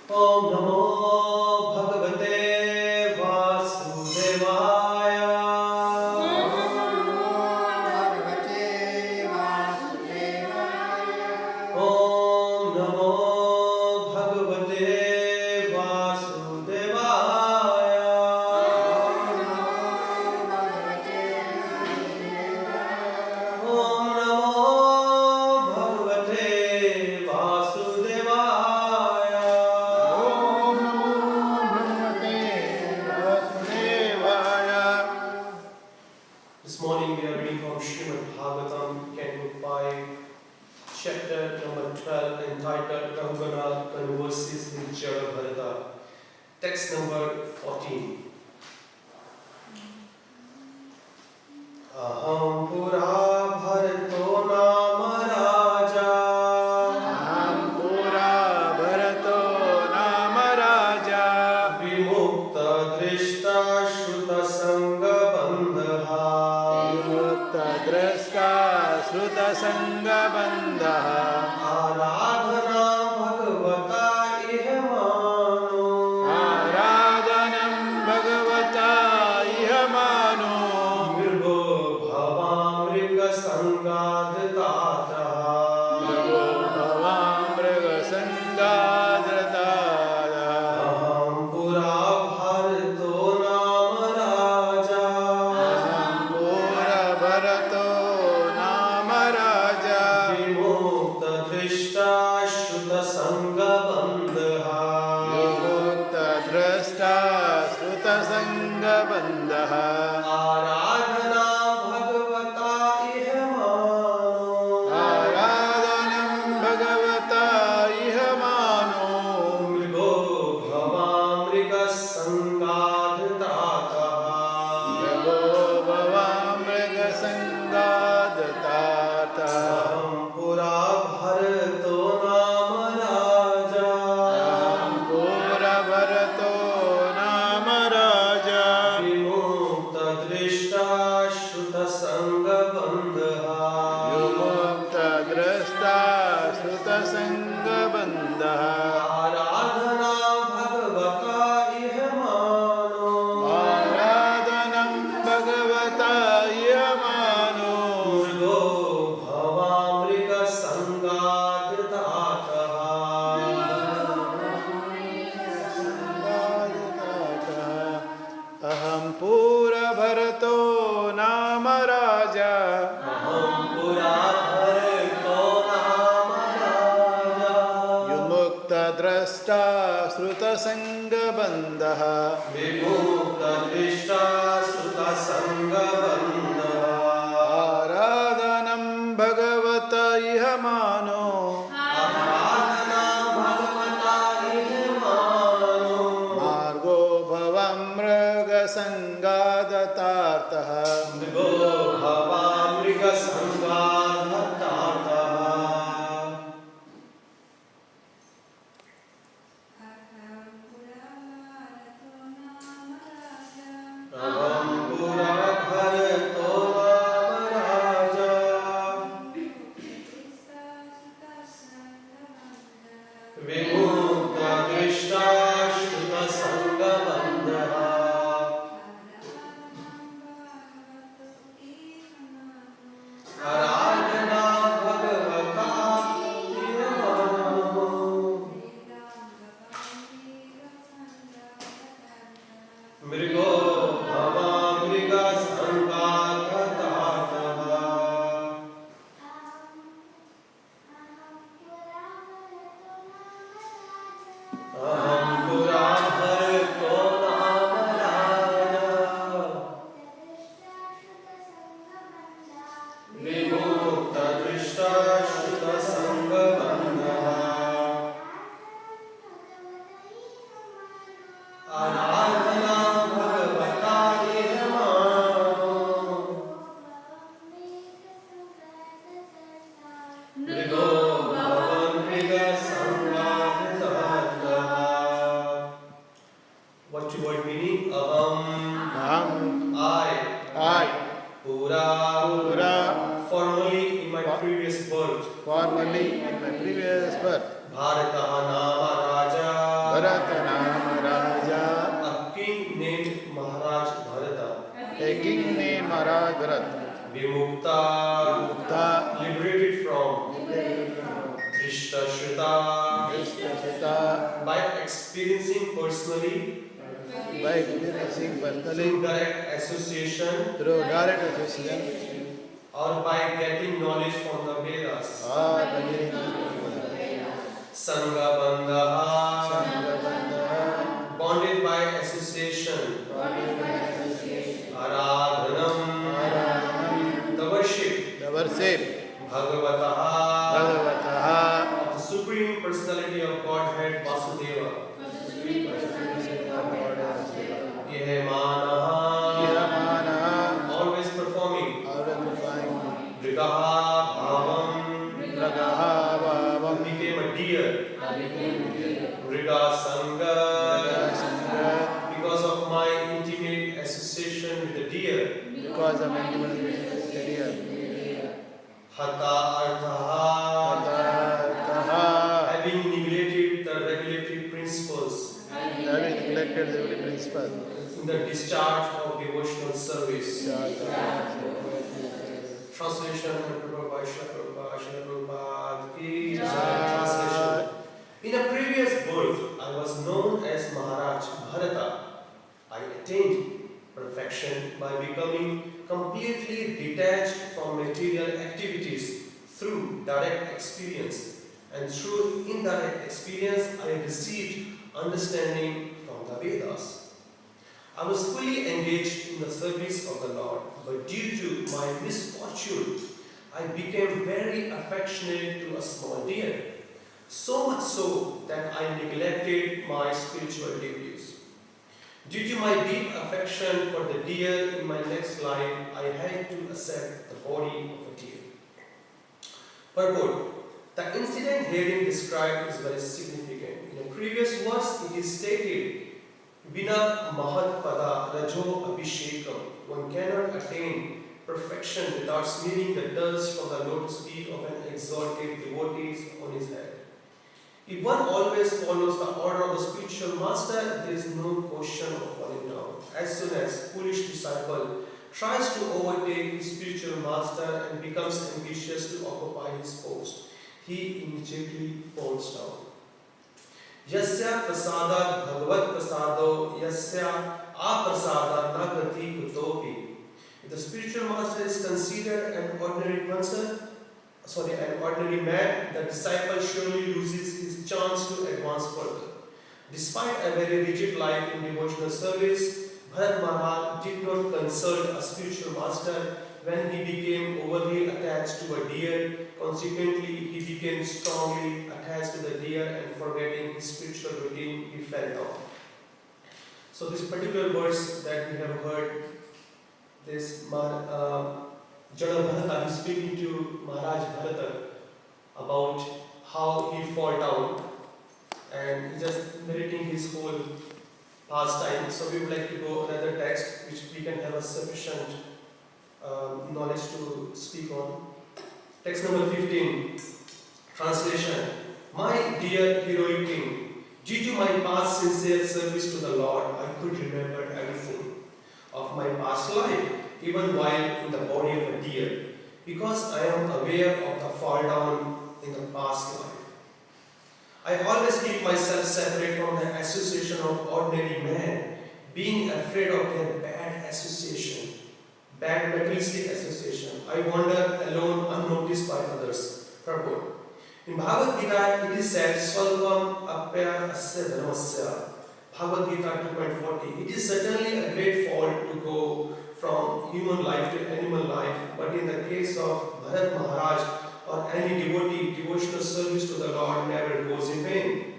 ओम नमो भगवते वासुदेवाय। ओम नमो भगवते वासुदेवाय। ओम नमो भगवते वासुदेवाय। This morning we are reading from Srimad Bhagavatam, Canto 5, chapter number 12, entitled Rahugana Converses with Jagabharata. Text number 14. Aham pura bharato nama raja. Aham pura bharato nama raja. Vimukta drishta shruta sanga bandha. Vimukta drashta sruta sanga bandha. Aradhana bhagavata iha mano. Aradhanam bhagavata iha mano. Virgo bhavamrika sangadhatata. Virgo bhavamriga sangadhatata. Aham pura bharato nama raja. Aham pura bharato nama raja. Vimukta drishta shruta sanga bandha. Vimukta drashta sruta sanga bandha. Aradhana bhagavata iha mano. Aradhanam bhagavata iha mano. Virgo bhavamrika sangadhatata. Virgo bhavamriga sangadhatata. Aham pura bharato nama raja. Aham pura bharato nama raja. Vimukta drishta shruta sanga bandha. Vimukta drashta sruta sanga bandha. Aradhana bhagavata iha mano. Aradhanam bhagavata iha mano. Virgo bhavamrika sangadhatata. Aham pura bharato nama raja. Aham pura bharato nama raja. Vimukta drashta sruta sanga bandha. Vimukta drishta sruta sanga bandha. Aradhanam bhagavata iha mano. Aradhana bhagavata iha mano. Margo bhavamriga sangadhatartah. Virgo bhavamrika sangadhatata. Aham pura bharato nama raja. Vimukta drishta shruta sanga bandha. Aradhana bhagavata iha mano. Mrigo bhavamriga sangadhatata. Vimukta, Mukta, liberated from Drishta Shrita, Shrita, by experiencing personally by experiencing personally through direct association through direct association or by getting knowledge from the Vedas. or by getting Sangha Bandha, Sangha-bandha, bonded by association. Aradhanam, the worship. the worship Bhagavataha, Bhagavataha, of the Supreme Personality of Godhead Vasudeva. Yehemanaha, Yamanaha, always performing. Aurabhuvayam, Vrigaha Bhavam, Ragaha, Bhavam, became a deer. Vriga Sangha, Sangha, because of my intimate association with the deer. because of intimate relationship. Hatha Arthaha, Taha, having neglected the regulatory principles having neglected the very principle. in the discharge of devotional service. Translation and Prabhupada, Srila Prabhupada ki jai. Translation. In a previous birth, I was known as Maharaj Bharata. I attained perfection by becoming completely detached from material activities through direct experience. And through indirect experience, I received understanding from the Vedas. I was fully engaged in the service of the Lord, but due to my misfortune, I became very affectionate to a small deer. So much so that I neglected my spiritual duties. Due to my deep affection for the deer in my next life, I had to accept the body of a deer. Purport. The incident herein described is very significant. In a previous verse, it is stated, Vina Mahat Pada Rajo Abhishekam. One cannot attain perfection without smearing the dust from the lotus feet of an exalted devotee on his head. If one always follows the order of the spiritual master, there is no question of falling down. As soon as foolish disciple tries to overtake his spiritual master and becomes ambitious to occupy his post, he immediately falls down. Yasya prasada bhagavat prasado yasya aprasada nagati kutopi. If the spiritual master is considered an ordinary man, the disciple surely loses his chance to advance further. Despite a very rigid life in devotional service, Bharat Maharaj did not consult a spiritual master when he became overly attached to a deer. Consequently, he became strongly attached to the deer and forgetting his spiritual routine, he fell down. So this particular verse that we have heard, this Jana Bharata is speaking to Maharaj Bharata about how he fall down, and he's just narrating his whole pastime. So we would like to go another text which we can have a sufficient knowledge to speak on. Text number 15. Translation. My dear heroic king, due to my past sincere service to the Lord, I could remember everything of my past life, even while in the body of a deer, because I am aware of the fall down in the past life. I always keep myself separate from the association of ordinary men, being afraid of their bad association, bad materialistic association. I wander alone, unnoticed by others. Purport. In Bhagavad Gita, it is said, Svalvam apya asya dharmasya. Bhagavad Gita 2.40. It is certainly a great fault to go from human life to animal life, but in the case of Bharat Maharaj or any devotee, devotional service to the Lord never goes in vain.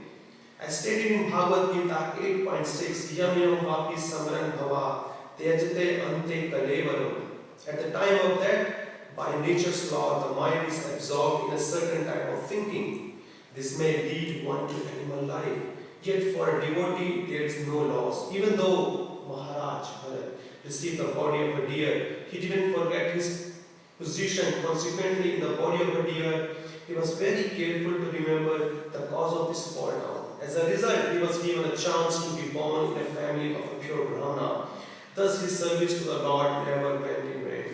As stated in Bhagavad Gita 8.6, Yam yam vapi samran bhava tejate ante kalevaram. At the time of death, by nature's law, the mind is absorbed in a certain type of thinking. This may lead one to animal life. Yet for a devotee, there is no loss. Even though Maharaj Bharat received the body of a deer, he didn't forget his position. Consequently, in the body of a deer, he was very careful to remember the cause of this fall down. As a result, he was given a chance to be born in a family of a pure Brahmana. Thus, his service to the Lord never went in vain.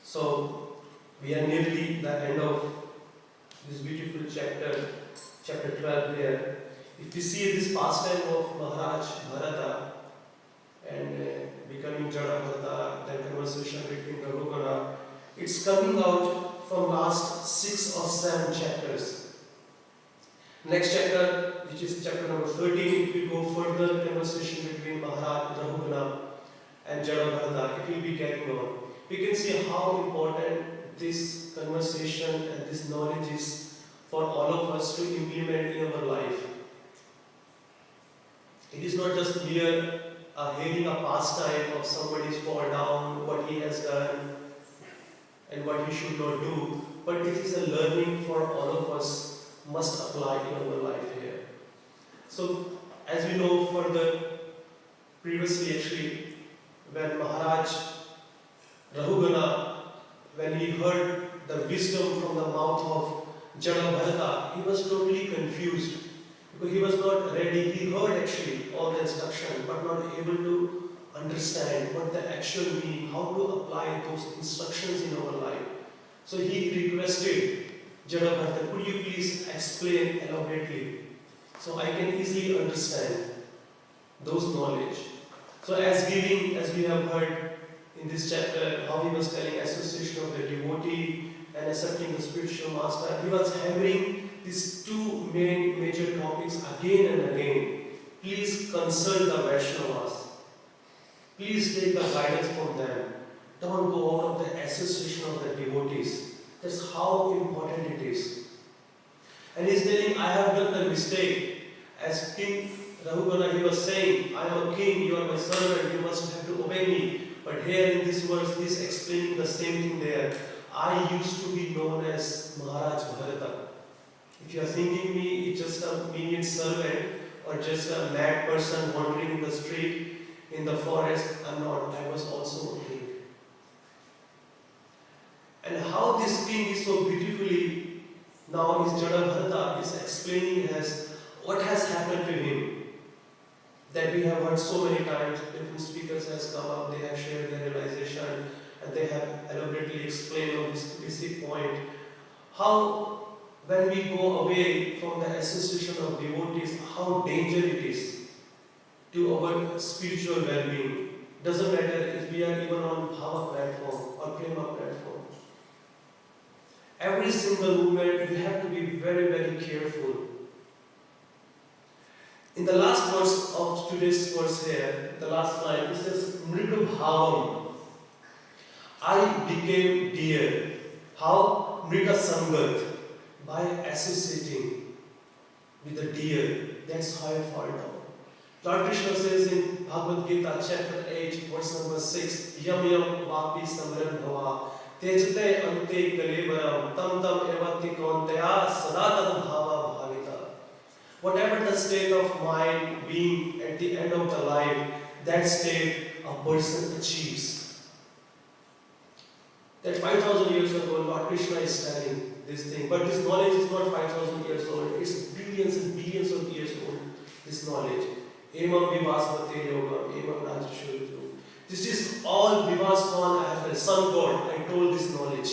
So we are nearly the end of this beautiful chapter 12 here. If we see this pastime of Maharaj Bharata and becoming Jada Bharata, then conversation between Raghugana, it's coming out from last 6 or 7 chapters. Next chapter, which is chapter number 13, if we go further, conversation between Maharaj Raghugana and Jada Bharata, it will be getting on. We can see how important this conversation and this knowledge is for all of us to implement in our life. It is not just mere hearing a pastime of somebody's fall down, what he has done and what he should not do, but it is a learning for all of us must apply in our life here. So as we know further, previously actually, when Maharaj Raghugana, when he heard the wisdom from the mouth of Jada Bharata, he was totally confused because he was not ready. He heard actually all the instruction but not able to understand what the actual meaning, how to apply those instructions in our life. So he requested Jada Bharata, could you please explain elaborately so I can easily understand those knowledge. So as we have heard in this chapter, how he was telling association of the devotee and accepting the spiritual master, he was hammering these two major topics again and again. Please consult the Vaishnavas. Please take the guidance from them. Don't go out of the association of the devotees. That's how important it is. And he's telling, I have done the mistake. As King Raghugana, he was saying, I am a king, you are my servant, you must have to obey me. But here in this verse, he is explaining the same thing there. I used to be known as Maharaj Bharata. If you are thinking me, it's just a menial servant or just a mad person wandering in the street, in the forest, I'm not. I was also a king. And how this king is so beautifully, now is Jada Bharata is explaining as what has happened to him. That we have heard so many times, different speakers has come up, they have shared their realization and they have elaborately explained on this basic point. How when we go away from the association of devotees, how dangerous it is to our spiritual well-being. Doesn't matter if we are even on Bhava platform or Prema platform. Every single movement we have to be very, very careful. In the last verse of today's verse here, the last line, it says, Mriga Bhavam. I became dear. How? Mriga Sangat. By associating with the deer. That's how I fall down. Lord Krishna says in Bhagavad Gita, chapter 8, verse number 6, Yam yam vapi samran bhava, tejate ante kalevaram, tam tam evati konteya, sadatan bhava bhavita. Whatever the state of mind being at the end of the life, that state a person achieves. That 5,000 years ago, Lord Krishna is telling this thing, but this knowledge is not 5,000 years old, it's billions and billions of years old, this knowledge. Evam vivasvate yoga, evam rajashurtu. This is all Vivasvan, I have the sun god, I told this knowledge.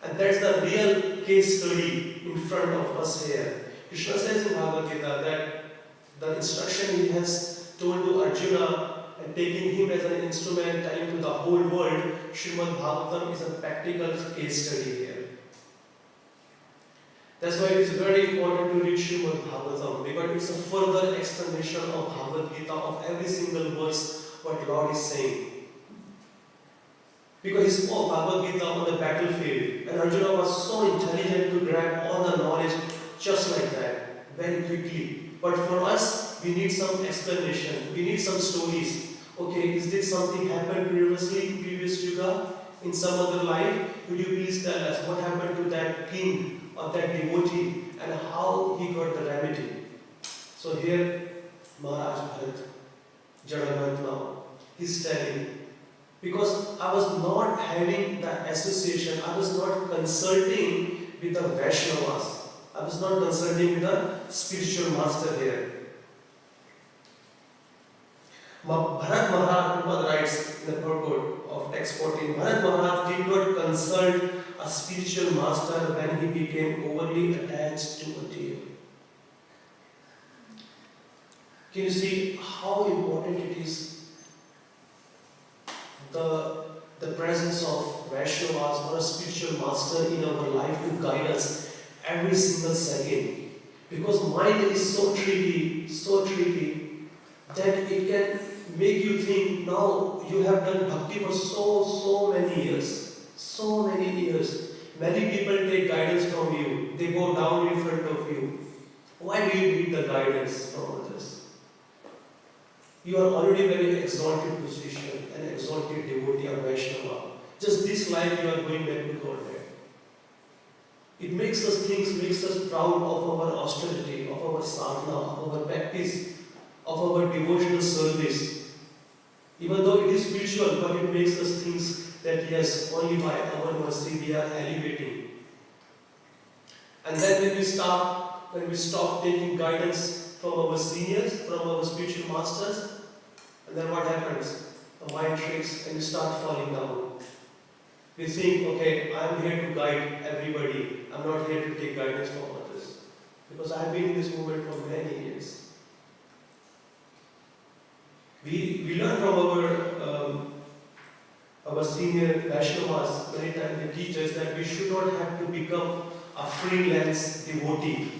And that's the real case study in front of us here. Krishna says in Bhagavad Gita that the instruction he has told to Arjuna and taking him as an instrument, telling to the whole world, Srimad Bhagavatam is a practical case study here. That's why it is very important to read Srimad Bhagavatam, because it's a further explanation of Bhagavad Gita, of every single verse what Lord is saying. Because he spoke Bhagavad Gita on the battlefield, and Arjuna was so intelligent to grab all the knowledge just like that, very quickly. But for us, we need some explanation, we need some stories. Okay, is this something happened previously in previous yuga, in some other life? Could you please tell us what happened to that king or that devotee and how he got the remedy? So here, Maharaj Bharat, Jada Bharat now, he's telling, because I was not having the association, I was not consulting with the Vaishnavas. I was not consulting with the spiritual master here. Bharat Maharaj writes in the purport of text 14, Bharat Maharaj consult a spiritual master when he became overly attached to a deer. Can you see how important it is the presence of Vaishnavas or a spiritual master in our life to guide us every single second? Because mind is so tricky that it can make you think, now you have done bhakti for so many years. So many years. Many people take guidance from you. They go down in front of you. Why do you need the guidance from others? You are already very exalted position, an exalted devotee of Vaishnava. Just this life you are going back to Godhead. It makes us think, makes us proud of our austerity, of our sadhana, of our practice, of our devotional service. Even though it is spiritual, but it makes us think that yes, only by our mercy we are elevating. And then when we stop taking guidance from our seniors, from our spiritual masters, and then what happens? The mind tricks and we start falling down. We think, okay, I am here to guide everybody. I am not here to take guidance from others. Because I have been in this movement for many years. We learn from our senior Vaishnavas, many times they teach us that we should not have to become a freelance devotee.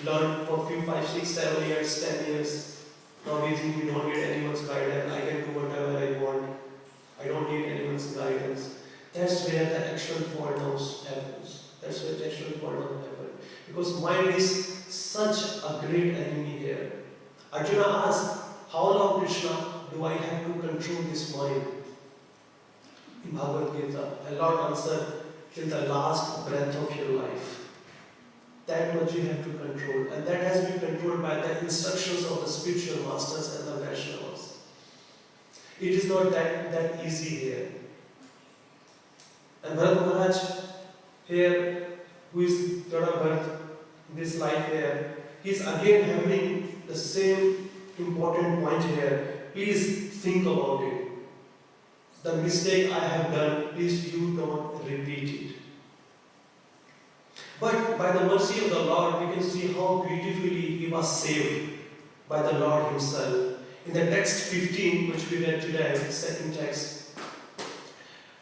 Learn for a few, 5, 6, 7 years, 10 years. Now we think we don't need anyone's guidance. I can do whatever I want. I don't need anyone's guidance. That's where the actual fall down happens. That's where the actual fall down happens. Because mind is such a great enemy here. Arjuna asked, how long, Krishna, do I have to control this mind? In Bhagavad Gita, the Lord answered, till the last breath of your life. That much you have to control. And that has been controlled by the instructions of the spiritual masters and the Vaishnavas. It is not that easy here. And Bharat Maharaj here, who is Jada Bharat, this life here, he is again having the same important point here. Please think about it. The mistake I have done, please you don't repeat it. But by the mercy of the Lord, we can see how beautifully he was saved by the Lord himself. In the text 15, which we read today, the second text,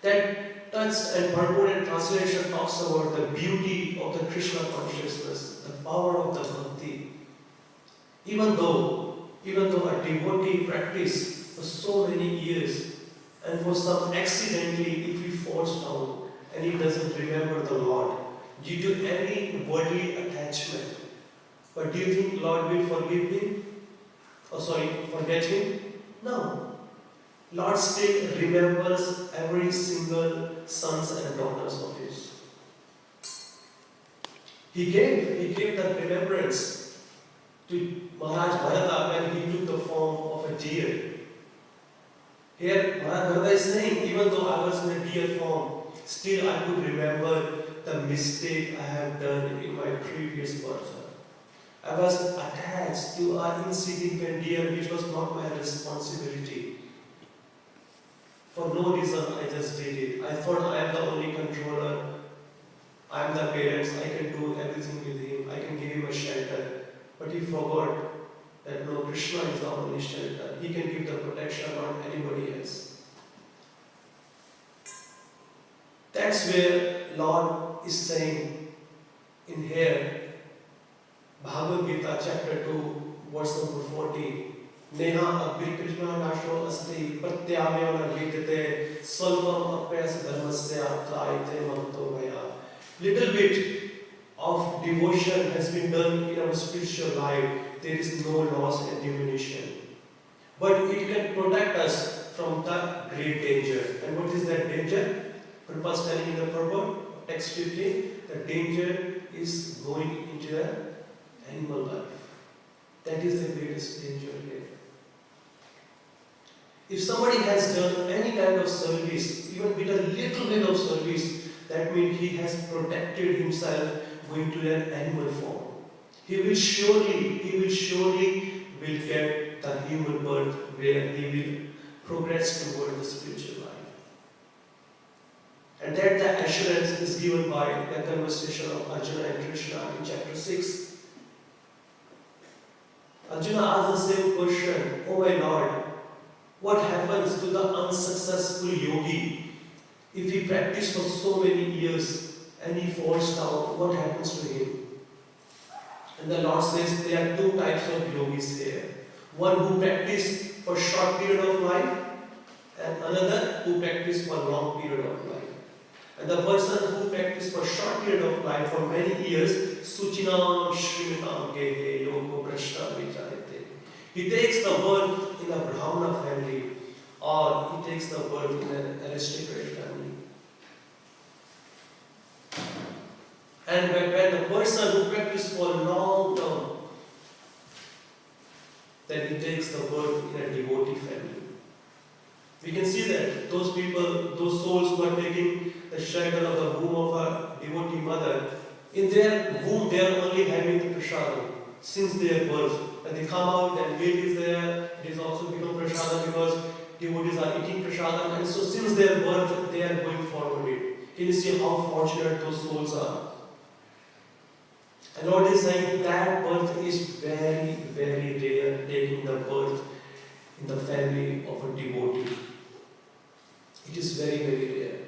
that text and purported translation talks about the beauty of the Krishna consciousness, the power of the bhakti. Even though a devotee practice for so many years, and for some accidentally, if he falls down and he doesn't remember the Lord due to any worldly attachment, but do you think Lord will forgive him? Forget him? No. Lord still remembers every single sons and daughters of his. He gave the remembrance to Maharaj Bharata when he took the form of a deer. Here Maharaj Bharata is saying, even though I was in a deer form, still I could remember the mistake I have done in my previous birth. I was attached to an insignificant deer which was not my responsibility. For no reason I just did it. I thought I am the only controller. I am the parents. I can do everything with him. I can give him a shelter. But he forgot that no, Krishna is the only shelter. He can give the protection, not anybody else. That's where Lord is saying in here, Bhagavad Gita chapter 2, verse number 40. Neha abhikrishna nasho asti pratyamyana vidite salvam apyas dharmasya traite manto vaya. Little bit of devotion has been done in our spiritual life. There is no loss and diminution. But it can protect us from that great danger. And what is that danger? Prabhupada is telling in the purport, text 15, the danger is going into the animal life. That is the greatest danger here. If somebody has done any kind of service, even with a little bit of service, that means he has protected himself going to an animal form. He will surely get the human birth where he will progress toward the spiritual life. And that the assurance is given by the conversation of Arjuna and Krishna in chapter 6. Arjuna asked the same question, "Oh my Lord, what happens to the unsuccessful yogi if he practiced for so many years and he falls down? What happens to him?" And the Lord says there are two types of yogis here. One who practice for a short period of life and another who practice for a long period of life. And the person who practice for a short period of life for many years, Suchinam Shrimatam Gehe Yogo Prashna Vicharite. He takes the birth in a Brahmana family or he takes the birth in an aristocratic family. And when the person who practices for a long term, then he takes the birth in a devotee family. We can see that those people, those souls who are taking the shelter of the womb of a devotee mother, in their womb they are only having the prasadam since their birth. When they come out and milk is there, it is also become prasadam because devotees are eating prasadam, and so since their birth they are going forward it. Can you see how fortunate those souls are? And Lord is saying that birth is very, very rare, taking the birth in the family of a devotee. It is very, very rare.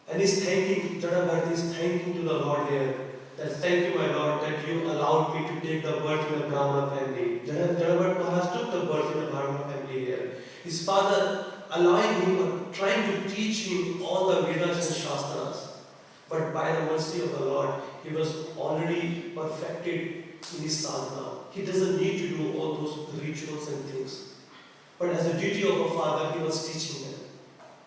And he's thanking, Jadabharata is thanking to the Lord here, that thank you, my Lord, that you allowed me to take the birth in a Brahmana family. Jadabharata Maharaj took the birth in a Brahmana family here. His father allowing him, or trying to teach him all the Vedas and Shastras. But by the mercy of the Lord, he was already perfected in his sadhana. He doesn't need to do all those rituals and things. But as a duty of a father, he was teaching them.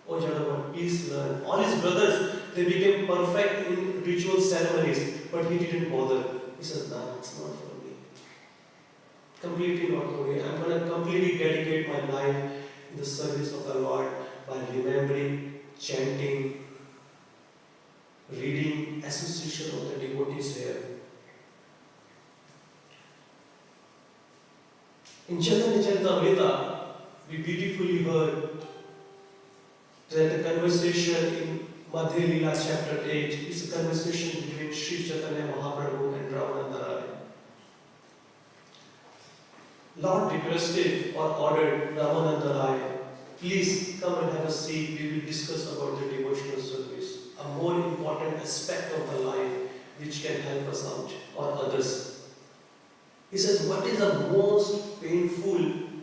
Oh Jadabharata, please learn. All his brothers, they became perfect in ritual ceremonies, but he didn't bother. He said, "No, it's not for me. Completely not for me. I'm going to completely dedicate my life in the service of the Lord by remembering, chanting, reading, association of the devotees here." In Chaitanya Charitamrita, we beautifully heard that the conversation in Madhya Leela chapter 8 is a conversation between Sri Chaitanya Mahaprabhu and Ramananda Rai. Lord requested or ordered Ramananda Rai, "Please come and have a seat, we will discuss about the devotional service, a more important aspect of the life which can help us out or others." He says, what is the most painful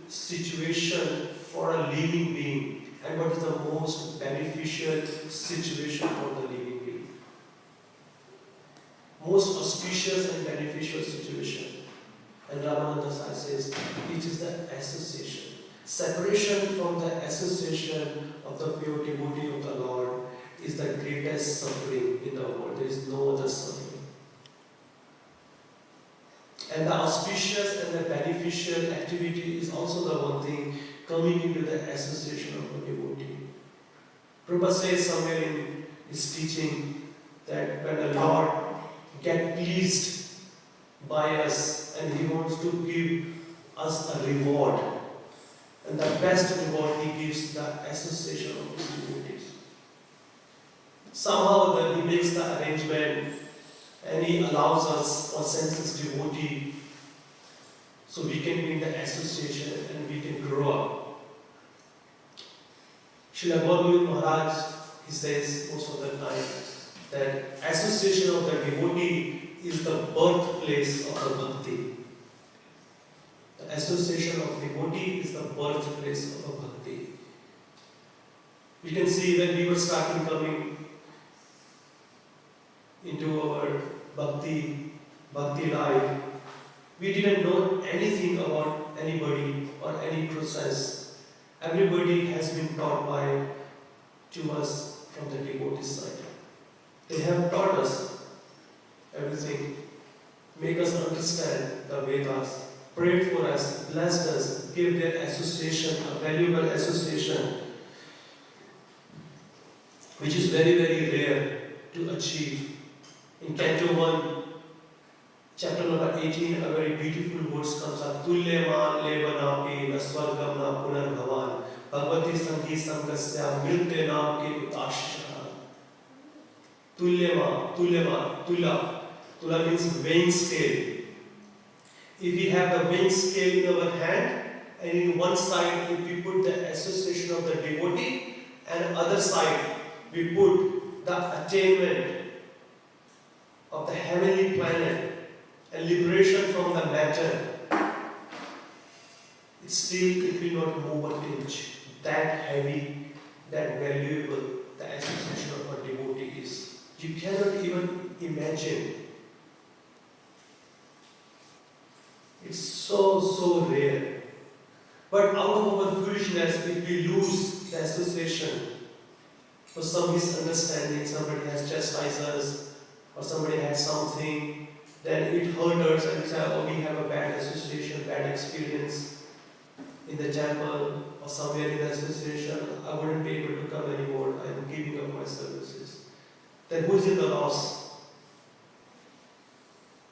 situation for a living being and what is the most beneficial situation for the living being? Most auspicious and beneficial situation. And Ramananda Sai says, it is the association. Separation from the association of the pure devotee of the Lord is the greatest suffering in the world. There is no other suffering. And the auspicious and the beneficial activity is also the one thing coming into the association of a devotee. Prabhupada says somewhere in his teaching that when the Lord gets pleased by us and He wants to give us a reward, and the best reward He gives the association of His devotees. Somehow He makes the arrangement and He allows us or sends His devotee so we can be in the association and we can grow up. Srila Gaudiya Maharaj, he says most of the time that association of the devotee is the birthplace of the bhakti. The association of devotee is the birthplace of a bhakti. We can see when we were starting coming into our bhakti life, we didn't know anything about anybody or any process. Everybody has been taught to us from the devotee side. They have taught us everything, make us understand the Vedas, prayed for us, blessed us, give their association, a valuable association, which is very, very rare to achieve. In Canto 1, chapter number 18, a very beautiful words comes up. Tulyaman lebanapi naswargam na punar bhavan Bhagwati संगीत संगस्या मिलते नाम के उताशिषः तुल्यमा तुला tula means weighing scale. If we have the weighing scale in our hand, and in one side if we put the association of the devotee, and other side we put the attainment of the heavenly planet and liberation from the matter, still it will not move an inch. That heavy, that valuable the association of a devotee is. You cannot even imagine. It's so rare. But out of our foolishness, if we lose the association, for some misunderstanding, somebody has chastised us, or somebody had something, then it hurt us and we say, oh, we have a bad association, bad experience in the temple or somewhere in the association, I wouldn't be able to come anymore, I'm giving up my services. Then who is in the loss?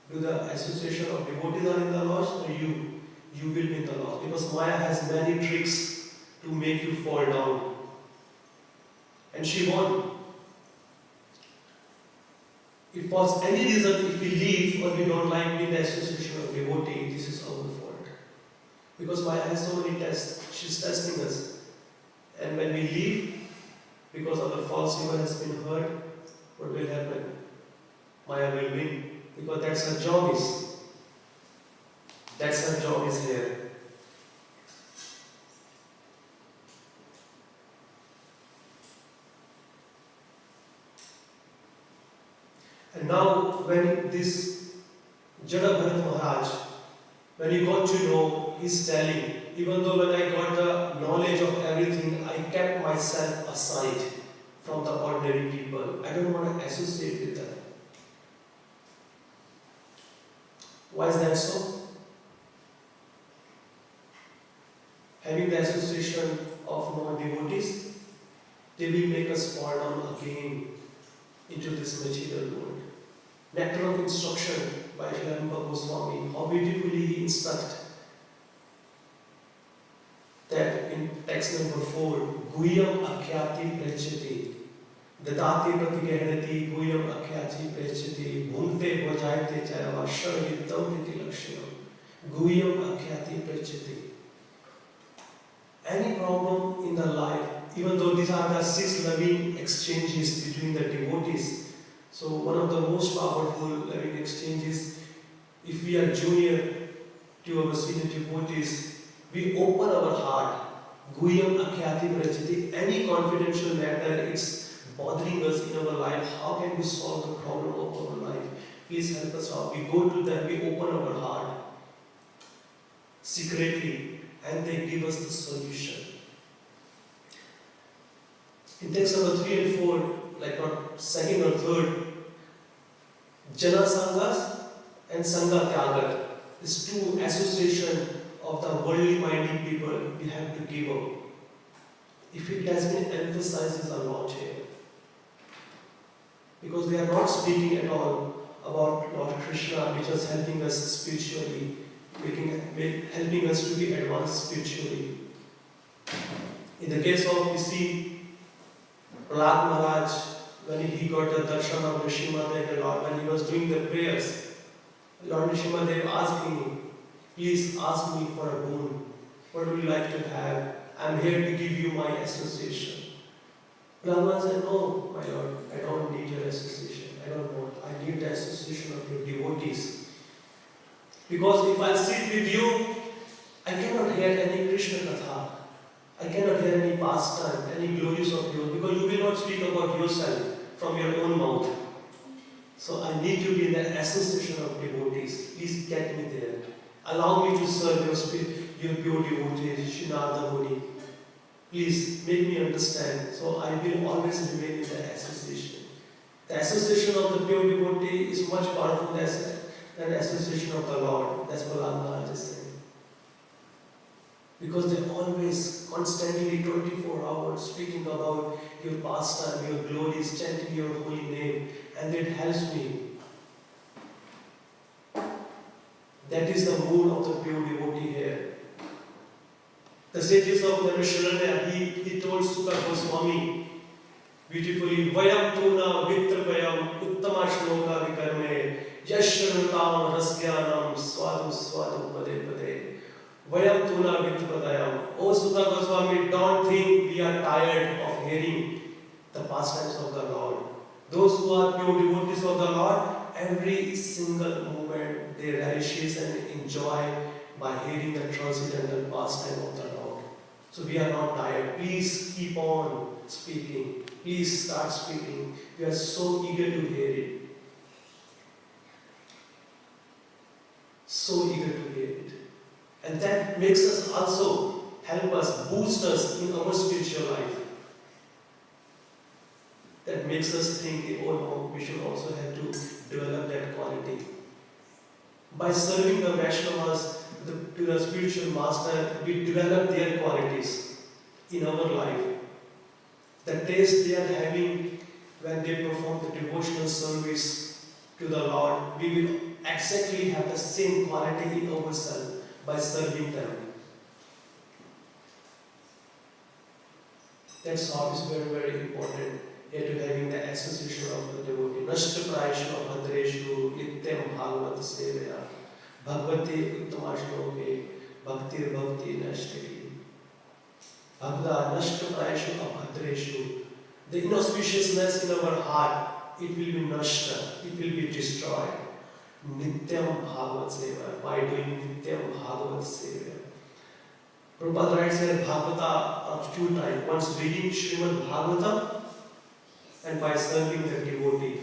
Do the association of devotees are in the loss, or you? You will be in the loss. Because Maya has many tricks to make you fall down. And she won. If for any reason, if we leave or we don't like being the association of devotee, this is our fault. Because Maya has so many tests, she's testing us. And when we leave, because our false ego has been hurt, what will happen? Maya will win. Because that's her job is. That's her job is here. And now when this Jada Bharat Maharaj, when he got to know, he's telling, even though when I got the knowledge of everything, I kept myself aside from the ordinary people. I don't want to associate with them. Why is that so? Having the association of non-devotees, they will make us fall down again into this material world. Nectar of Instruction by Srila Goswami, how beautifully he instructs that in text number 4, Guyam Akhyati Prachyati, Dadati Pratigahanati, Guyam Akhyati Prachyati, Bhunte Bhajayate Chayava Sharayitam Niti Lakshanam, Guyam Akhyati Prachyati. Any problem in the life, even though these are the 6 loving exchanges between the devotees, so one of the most powerful loving exchanges, if we are junior to our senior devotees, we open our heart, Guyam Akhyati Prachiti, any confidential matter, it's bothering us in our life, how can we solve the problem of our life? Please help us out. We go to them, we open our heart secretly, and they give us the solution. In text number 3 and 4, like not second or third, Jana Sanghas and Sangha Tyagat, these two association of the worldly minded people we have to give up. If it has been emphasized a lot here. Because they are not speaking at all about Lord Krishna, which is helping us spiritually, helping us to be advanced spiritually. In the case of, we see Prahlad Maharaj, when he got the darshan of Nrsimhadev, when he was doing the prayers, Lord Nrsimhadev asked him, please ask me for a boon. What would you like to have? I am here to give you my association. Prahlad Maharaj said, no, my Lord, I don't need your association. I don't want. I need the association of your devotees. Because if I sit with you, I cannot hear any Krishna Katha. I cannot hear any pastime, any glories of yours, because you will not speak about yourself from your own mouth. So I need to be in the association of devotees. Please get me there. Allow me to serve your pure devotees, Srinada Muni. Please make me understand. So I will always remain in the association. The association of the pure devotee is much powerful than the association of the Lord. That's what Allah is saying. Because they always, constantly, 24 hours, speaking about your pastime, your glories, chanting your holy name, and it helps me. That is the mood of the pure devotee here. The sages of Naimisharanya, he told Sukha Goswami beautifully, Vayam tuna vitrapayam uttama shloka vikarme yashrutam rasgyanam swadu swadu pade pade. Vayam tuna vitrapadayam. O Sukha Goswami, don't think we are tired of hearing the pastimes of the Lord. Those who are pure devotees of the Lord, every single moment they relishes and enjoy by hearing the transcendental pastime of the Lord. So we are not tired. Please keep on speaking. Please start speaking. We are so eager to hear it. So eager to hear it. And that makes us also help us, boost us in our spiritual life. That makes us think, oh no, we should also have to develop that quality. By serving the Vaishnavas, to the spiritual master, we develop their qualities in our life. The taste they are having when they perform the devotional service to the Lord, we will exactly have the same quality in ourselves by serving them. That song is very, very important. Here to having the association of the devotee. Nashta praishu abhadreshu nityam bhagavat sevaya bhagavate uttamaśloke bhaktir bhakti nashtaki. Bhagavad nashta praishu abhadreshu. The inauspiciousness in our heart, it will be nashta, it will be destroyed. Nityam bhagavat sevaya, by doing nityam bhagavat sevaya. Prabhupada writes here Bhagavata of two types. Once reading Srimad Bhagavatam and by serving the devotee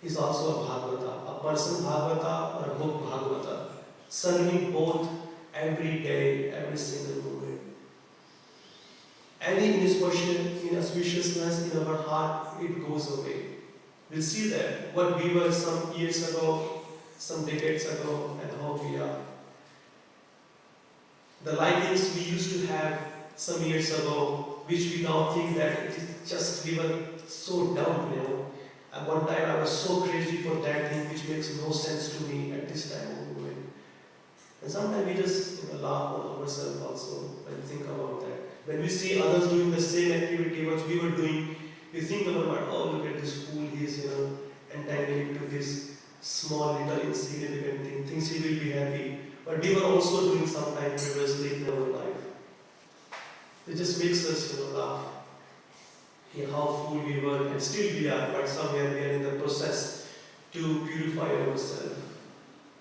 is also a Bhagavata. A person Bhagavata or a book Bhagavata. Serving both every day, every single moment. Any inauspiciousness in our heart, it goes away. We'll see that what we were some years ago, some decades ago, and how we are. The likings we used to have some years ago, which we now think that it is just, we were so dumb, you know. At one time I was so crazy for that thing which makes no sense to me at this time of the moment. And sometimes we just laugh on ourselves also and think about that. When we see others doing the same activity what we were doing, we think about, oh look at this fool, he is entangling into this small little insignificant thing, thinks he will be happy. But we were also doing sometime previously in our life. It just makes us laugh. How fool we were, and still we are, but somewhere we are in the process to purify ourselves.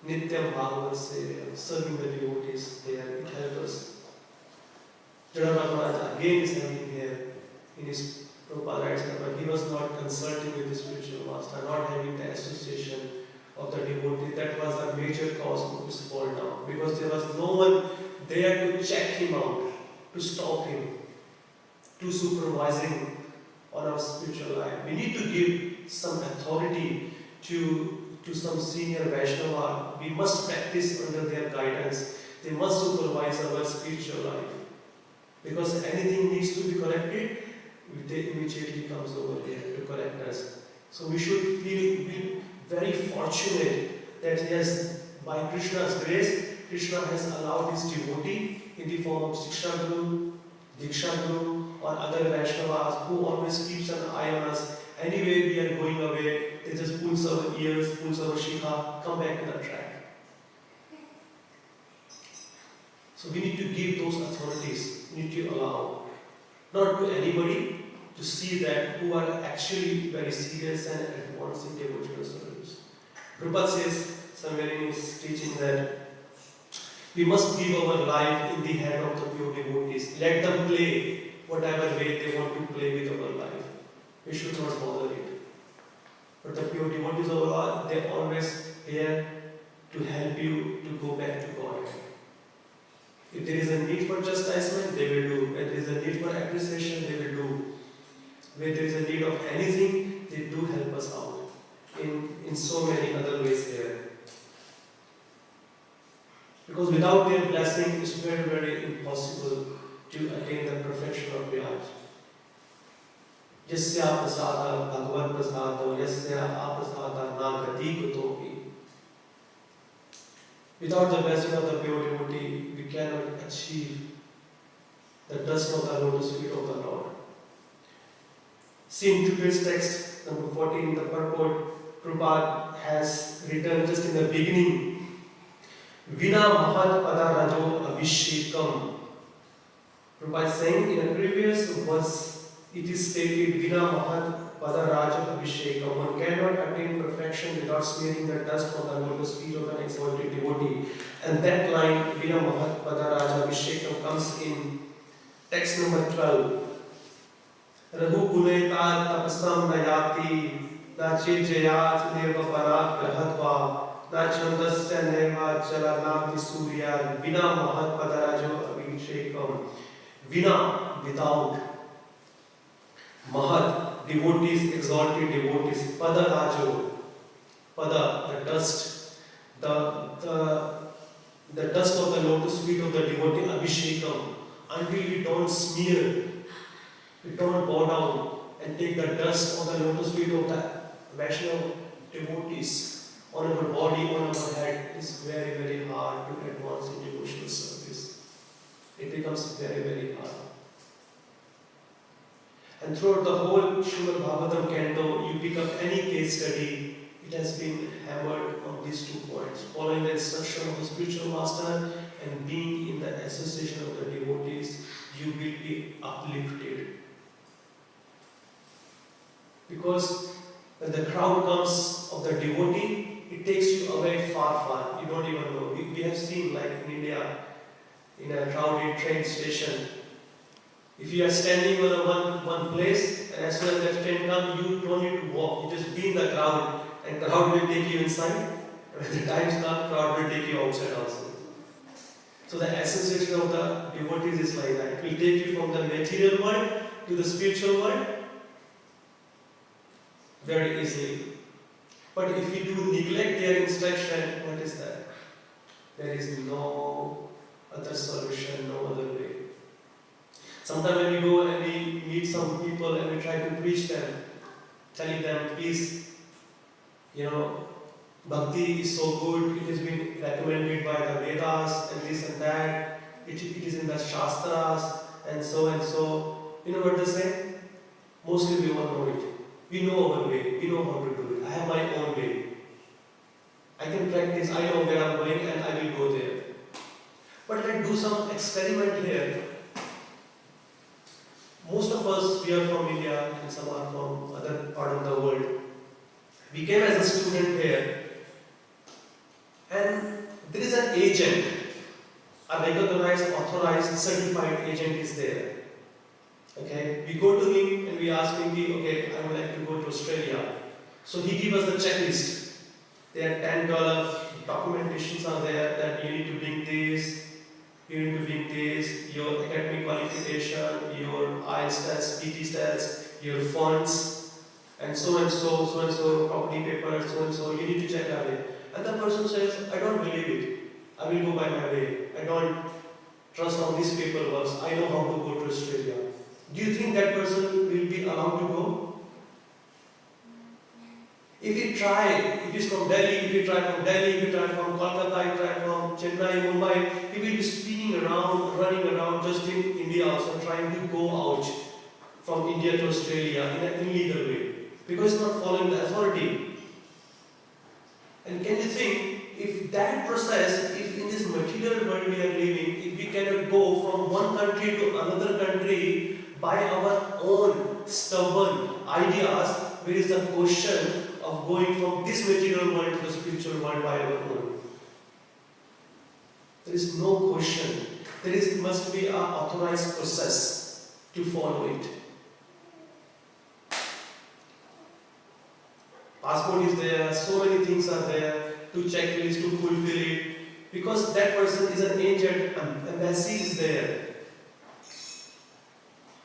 Nityam Bhagavat Sevaya, serving the devotees there, it helps us. Jadava Maharaj again is having here in his Prabhupada writes that he was not consulting with the spiritual master, not having the association of the devotee. That was a major cause of his fall down, because there was no one there to check him out, to stop him, to supervising on our spiritual life. We need to give some authority to some senior Vaishnava. We must practice under their guidance. They must supervise our spiritual life. Because anything needs to be corrected, they immediately comes over here to correct us. So we should feel very fortunate that yes, by Krishna's grace, Krishna has allowed his devotee in the form of Shiksha Guru, Diksha Guru, or other Vaishnavas who always keeps an eye on us. Anyway, we are going away, they just pulls our ears, pulls our shikha, come back to the track. So we need to give those authorities, we need to allow, not to anybody, to see that who are actually very serious and advanced in devotional service. Prabhupada says somewhere in his teaching that we must give our life in the hand of the pure devotees. Let them play whatever way they want to play with our life. We should not bother it. But the pure devotees of Allah, they are always here to help you to go back to God. If there is a need for chastisement, they will do. If there is a need for appreciation, they will do. Where there is a need of anything, they do help us out in so many other ways here. Because without their blessing, it's very, very impossible to attain the perfection of Vyaj. Yasya prasada bhagavad prasada yasya aprasada na gati kutopi. Without the blessing of the pure devotee, we cannot achieve the dust of the lotus feet of the Lord. See in today's text, number 14, the purport Prabhupada has written just in the beginning, Vina Mahat Pada Rajo Abhishekam. Prabhupada is saying in a previous verse, it is stated, Vina Mahat Pada Raja Abhishekam. One cannot attain perfection without smearing the dust on the lotus feet of an exalted devotee. And that line, Vina Mahat Pada Raja Abhishekam, comes in text number 12. Rahu Guneta Tapasam Nayati Nachi Jayat Neva Parak Grahatva Nachandasya Neva Chalanam Surya Vina Mahat Padarajo Abhishekam. Vina, without. Mahat, devotees, exalted devotees. Padarajo, Pada, the dust. The dust of the lotus feet of the devotee Abhishekam. Until we don't smear, we don't bow down and take the dust of the lotus feet of the Vaishnava devotees on our body, on our head, it's very, very hard to advance in devotional service. It becomes very, very hard. And throughout the whole Srimad Bhagavatam canto, you pick up any case study, it has been hammered on these 2 points. Following the instruction of the spiritual master and being in the association of the devotees, you will be uplifted. Because when the crowd comes of the devotee, it takes you away far, far. You don't even know. We have seen, like in India, in a crowded train station, if you are standing on one place, and as soon as that train comes, you don't need to walk. You just be in the crowd, and the crowd will take you inside. And when the time comes, crowd will take you outside also. So the association of the devotees is like that. It will take you from the material world to the spiritual world very easily. But if you do neglect their instruction, what is that? There is no other solution, no other way. Sometimes when we go and we meet some people and we try to preach them, telling them, please, Bhakti is so good, it has been recommended by the Vedas and this and that, it is in the Shastras and so and so. You know what they say? Mostly we all know it. We know our way, we know how to do it. I have my own way. I can practice, I know where I'm going and I will go there. But let's do some experiment here. Most of us, we are from India and some are from other part of the world. We came as a student here and there is an agent, a recognized, authorized, certified agent is there. Okay, we go to him and we ask him, okay, I would like to go to Australia. So he gives us the checklist. There are $10 documentations are there that you need to bring this, you need to bring this, your academic qualification, your IELTS test, PT test, your funds, and so and so, property papers, so and so, you need to check that way. And the person says, I don't believe it. I will go by my way. I don't trust on these paperwork. I know how to go to Australia. Do you think that person will be allowed to go? If you try, if it's from Delhi, if you try from Delhi, if you try from Kolkata, if you try from Chennai, Mumbai, he will be spinning around, running around just in India also, trying to go out from India to Australia in an illegal way. Because it's not following the authority. And can you think, if that process, if in this material world we are living, if we cannot go from one country to another country by our own stubborn ideas, where is the question of going from this material world to the spiritual world by our own? There is no question. Must be an authorized process to follow it. Passport is there, so many things are there to checklist, to fulfill it. Because that person is an agent, embassy is there.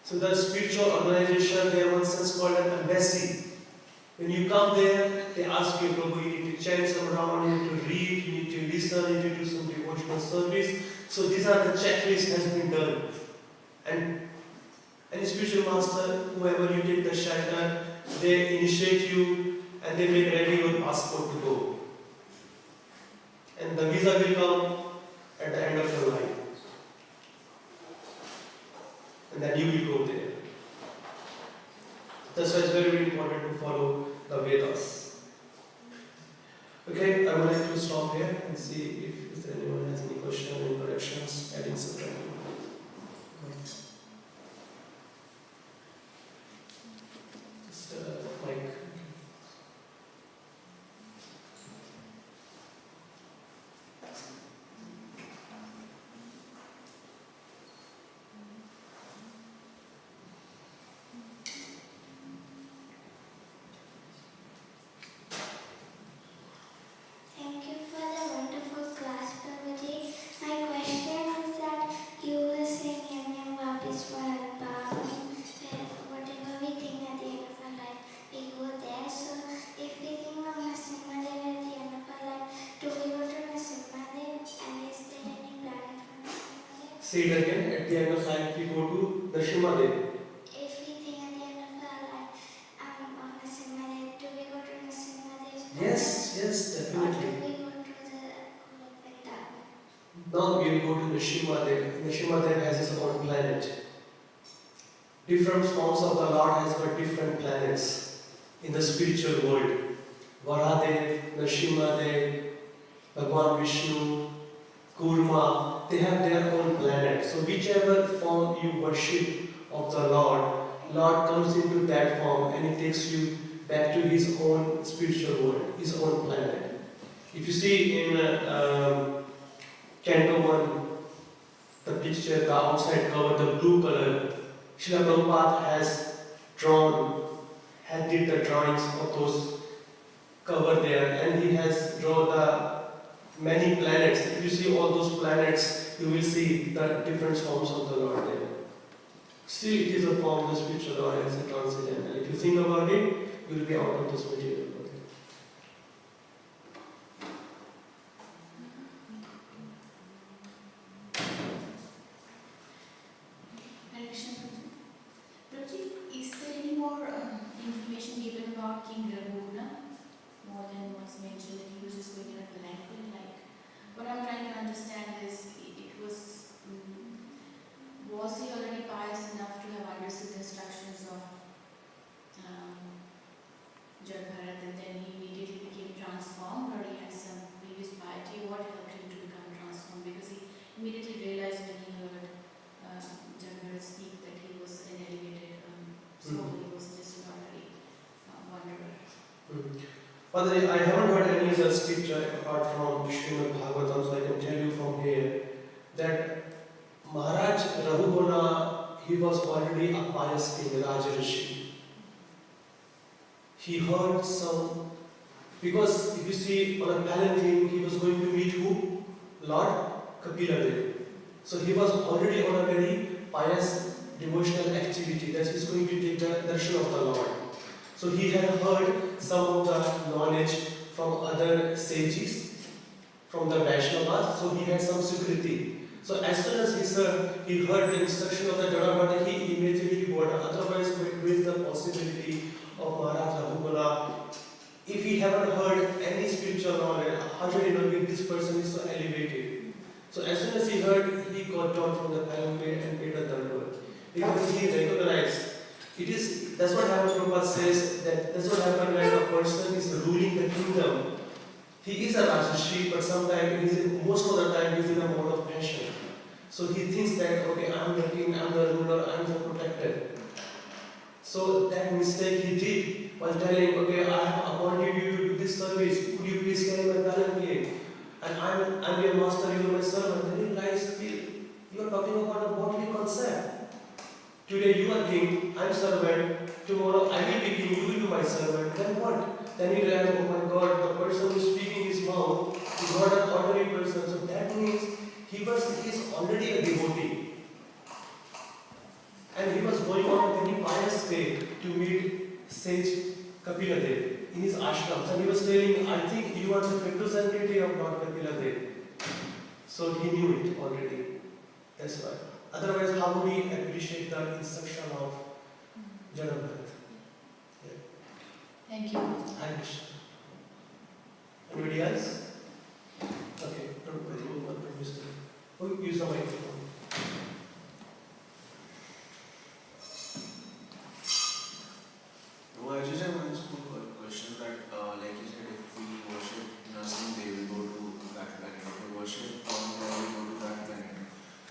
So the spiritual organization, they have one sense called an embassy. When you come there, they ask you, Prabhu, you need to chant some around, you need to read, you need to listen, you need to do some devotional service. So these are the checklist has been done. And any spiritual master, whoever you take the shelter, they initiate you and they make ready your passport to go. and the visa will come at the end of your life, and then you will go there. That's why it's very, very important to follow the Vedas. Okay, I would like to stop here and see if anyone has any questions, any corrections, adding, subtracting. Just like. Thank you for the wonderful class, Prabhuji. My question is that you were saying Yam Vapis whatever we think at the end of our life, we go there. So if we think of Narasimhadev at the end of our life, do we go to Narasimhadev, and is there any planet for Narasimhadev? Say it again, at the end of life we go to Narasimhadev. If we think at the end of our life of Narasimhadev, do we go to Narasimhadev? Yes, Or definitely. do we go to the Vrindavan? Now we will go to Narasimhadev. Narasimhadev has his own planet. Different forms of the Lord has got different planets in the spiritual world. Varadev, Narasimhadev, Bhagwan Vishnu, Kurma, they have their own planet. So whichever form you worship of the Lord comes into that form and he takes you back to his own spiritual world, his own planet. If you see in Canto 1, the picture, the outside cover, the blue color, Srila Prabhupada did the drawings of those cover there, and he has drawn the many planets. If you see all those planets, you will see the different forms of the Lord there. Still, it is a form of the spiritual Lord as a transcendental. If you think about it, you will be out of this material. Is there any more information given about King Raghuna? More than what's mentioned that he was just going in a palanquin? Like, what I'm trying to understand is, was he already pious enough to have understood the instructions of Jagabharat, and then he immediately became transformed, or he had some previous piety? What helped him to become transformed? Because he immediately realized when he heard Jagabharat speak that he was an elevated soul, he was just an ordinary wanderer. Father, I haven't heard any other scripture apart from Srimad Bhagavatam, so I can tell you from here that Maharaj Raghugana, he was already a pious king, Rajarishi. He heard some, because if you see on a palanquin, he was going to meet who? Lord Kapila Dev. So he was already on a very pious devotional activity that he's going to take the darshan of the Lord. So he had heard some of the knowledge from other sages, from the Vaishnavas, so he had some security. So as soon as he heard the instruction of the Jagabharat, he immediately got it. Otherwise, there is the possibility of Maharaj Raghugana. If he haven't heard any spiritual knowledge, how should he know if this person is so elevated? So as soon as he heard, he got down from the palanquin and paid a dandavat. Because he recognized. That's what happens. Prabhupada says that's what happens when a person is ruling the kingdom. He is a Rajrishi, but sometimes most of the time he's in a mode of passion. So he thinks that, okay, I'm the king, I'm the ruler, I'm the protector. So that mistake he did while telling, okay, I have appointed you to do this service, could you please carry my palanquin? And I'm your master, you are my servant. Then he realized, you are talking about a bodily concept. Today you are king, I'm servant. Tomorrow I will be king, you will be my servant. Then what? Then he realized, oh my God, the person who is speaking his mouth is not an ordinary person. So that means he is already a devotee. And he was going on a very pious way to meet sage Kapila Dev in his ashrams. And he was telling, I think you are the representative of Lord Kapila Dev. So he knew it already. That's why. Otherwise, how would he appreciate the instruction of Jagabharat? Yeah. Thank you. Hare Krishna. Anybody else? Okay, I think one producer. Oh, use the microphone. No, I just have one small question that, like you said, if we worship nothing, they will go to that planet. If we worship God, we go to that planet.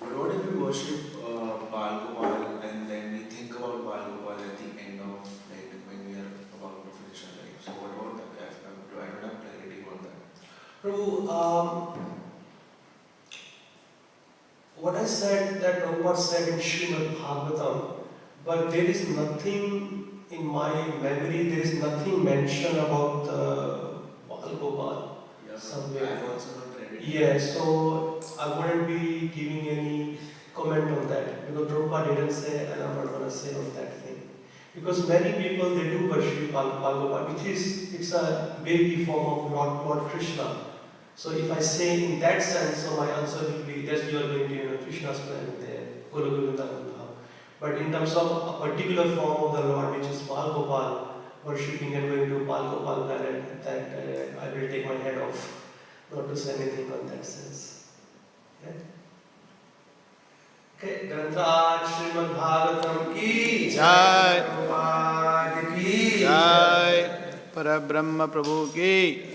But what if we worship Baal Gopal and then we think about Baal Gopal at the end of, like, when we are about to finish our life? So what about that? I don't have clarity about that. Prabhu, what I said that Prabhupada said in Srimad Bhagavatam, but there is nothing in my memory, there is nothing mentioned about Baal Gopal Yeah, somewhere. I've also not read it. Yeah, so I wouldn't be giving any comment on that because Prabhupada didn't say, and I'm not going to say on that thing. Because many people they do worship Baal Gopal, which is it's a baby form of Lord Krishna. So if I say in that sense, so my answer will be that you are going to Krishna's planet there, Guru Govinda Gopal. But in terms of a particular form of the Lord, which is Baal Gopal, worshipping and going to Baal Gopal planet, that I will take my head off not to say anything on that sense. Okay? Okay, Granthaj Srimad Bhagavatam ki Jai. Prabhupada ki Jai. Parabrahma Prabhu ki